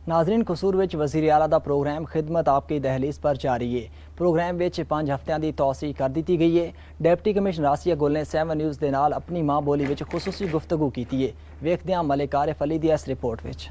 नाजरीन कसूर विच वज़ीर आला दा प्रोग्राम खिदमत आपकी दहलीज पर जारी है। प्रोग्राम विच 5 हफ्तियां दी तौसी कर दी गई है। डिप्टी कमिश्नर आसिया गुल ने 7 न्यूज़ दे नाल अपनी मां बोली विच खुसूसी गुफ्तगू की है। वेखदे हां मलिक आरिफ अली दी इस रिपोर्ट विच।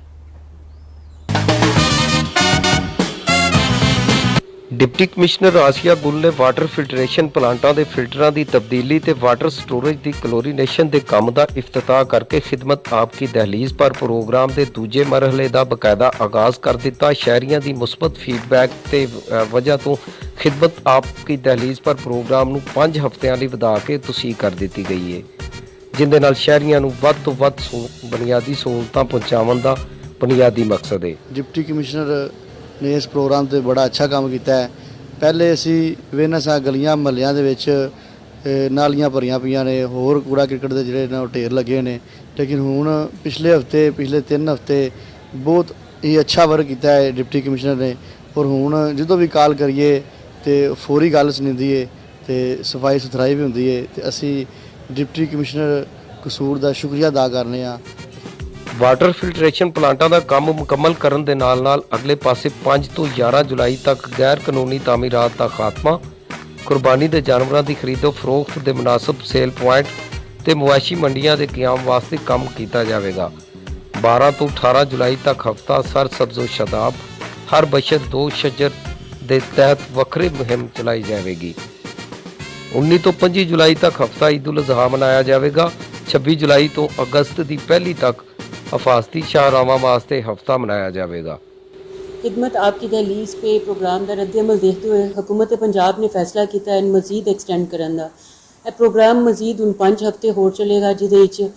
डिप्टी कमिश्नर आसिया गुल ने वाटर फिल्ट्रेशन प्लांटां दे फिल्टरां दी तब्दीली ते वाटर स्टोरेज दी क्लोरीनेशन दे काम दा इफ्तिताह करके खिदमत आपकी दहलीज पर प्रोग्राम दे दूजे मरहले दा बकायदा आगाज कर दिता। शहरियां दी मुस्बत फीडबैक ते वजह तो खिदमत आपकी दहलीज पर प्रोग्राम नूं 5 हफ्तियां लई वधा के तौसीह कर दित्ती गई है, जिंदे नाल शहरियां नूं वध तों वध बुनियादी सहूलतां पहुंचाउण दा बुनियादी मकसद है। डिप्टी कमिश्नर ने इस प्रोग्राम ते बड़ा अच्छा काम किया है। पहले असी वेखना सा गलियां महल्लियां दे विच नालियां भरियां पईयां ने, होर कूड़ा क्रिकेट दे जिहड़े ने ढेर लगे ने, लेकिन हुण पिछले 3 हफ्ते बहुत ही अच्छा वर्क किया है डिप्टी कमिश्नर ने। और हुण जदों भी कॉल करिए तो फौरी गल सुनिंदी है ते सफाई सुथराई भी हुंदी है ते असी डिप्टी कमिश्नर कसूर दा शुक्रिया अदा करने आ। वाटर फिल्ट्रेशन प्लांटां दा काम मुकम्मल करन दे नाल अगले पासे 5 ਤੋਂ 11 जुलाई तक गैर कानूनी तामीरात दा खात्मा, कुर्बानी दे जानवरां दी खरीदो फरोख्त दे मुनासिब सेल पॉइंट ते मवाशी मंडियां दे क़याम वास्ते काम कीता जावेगा। 12 ਤੋਂ 18 जुलाई तक हफ्ता सर सब्ज़ो शदाब हर बशर 2 शजर दे तहत वक्रे मुहिम चलाई जाएगी। 19 ਤੋਂ 25 जुलाई तक हफ्ता ईद उल अज़हा मनाया जाएगा। 26 जुलाई तो अगस्त की पहली तक हफाजती शाहरावां वास्ते हफ्ता मनाया जाएगा। खिदमत आपकी दहलीज पे प्रोग्राम का रद्द-ए-अमल देखते हुए हुकूमत पंजाब ने फैसला किया है मजीद एक्सटेंड करने का। यह प्रोग्राम मजीद हुण 5 हफ्ते होर चलेगा, जिहदे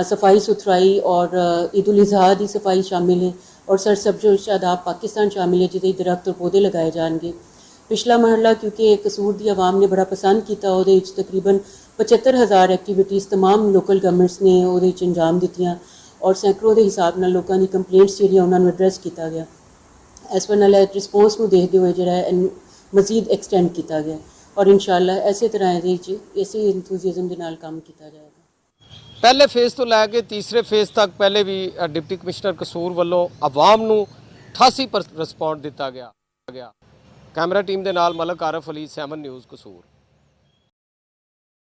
सफाई सुथराई और ईद उल अज़हा की सफाई शामिल है और सरसब्ज़ो शादाब पाकिस्तान शामिल है, जिहदे दरख्त और पौधे लगाए जाएंगे। पिछला मरहला क्योंकि कसूर की आवाम ने बड़ा पसंद किया, वो तकरीबन 75,000 एक्टिविटीज़ तमाम लोकल गवर्नमेंट्स ने वो अंजाम दित्तियां और सैकड़ों के हिसाब नाल लोगों की कंप्लेंट्स जिहड़ियां उन्हां नूं एड्रैस किया गया। इस वन रिस्पोंस को देखते हुए जो मजीद एक्सटेंड किया गया और इंशाअल्लाह इस तरह इसी इंथूजियाज्म के नाल काम किया जाएगा। पहले फेज़ तो लैके तीसरे फेज़ तक पहले भी डिप्टी कमिश्नर कसूर वालों आवाम नूं 88% रिस्पॉन्ड दिता गया। कैमरा टीम के नाल मलिक आरिफ अली, 7 न्यूज़ कसूर।